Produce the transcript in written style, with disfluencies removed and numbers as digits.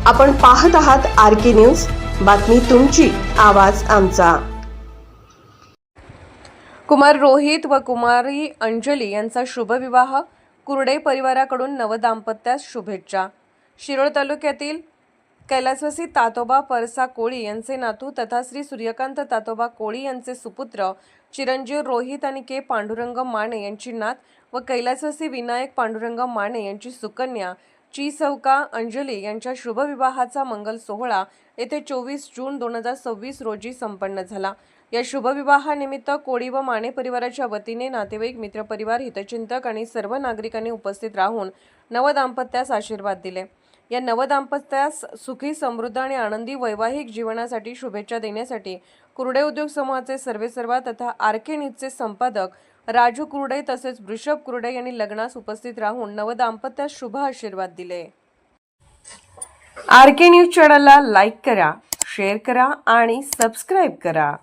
आपण पाहत आहात RK न्यूज, बातमी तुमची, आवाज आमचा। कुमार रोहित व कुमारी अंजली यांचा शुभविवाह, कुरडे परिवाराकडून नवदाम्पत्यास शुभेच्छा। शिरोळ तालुक्यातील कैलासवासी तातोबा परसा कोळी यांचे नातू तथा श्री सूर्यकांत तातोबा कोळी यांचे सुपुत्र चिरंजीव रोहित आणि के पांडुरंग माने यांची नात व कैलासवासी विनायक पांडुरंग माने यांची सुकन्या चीसौका अंजली यांच्या शुभविवाहाचा मंगल सोहळा येथे 24 जून 2026 रोजी संपन्न झाला। या शुभविवाहानिमित्त कोळी व माने परिवाराच्या वतीने नातेवाईक, मित्रपरिवार, हितचिंतक आणि सर्व नागरिकांनी उपस्थित राहून नवदाम्पत्यास आशीर्वाद दिले। या नवदाम्पत्यास सुखी, समृद्ध आणि आनंदी वैवाहिक जीवनासाठी शुभेच्छा देण्यासाठी कुरडे उद्योग समूहाचे सर्वेसर्वा तथा RK न्यूजचे संपादक राजू कुरडे तसेच वृषभ कुरडे यांनी लग्नास उपस्थित राहून नवदाम्पत्यास शुभ आशीर्वाद दिले। RK न्यूज चॅनलला लाईक करा, शेअर करा आणि सबस्क्राईब करा।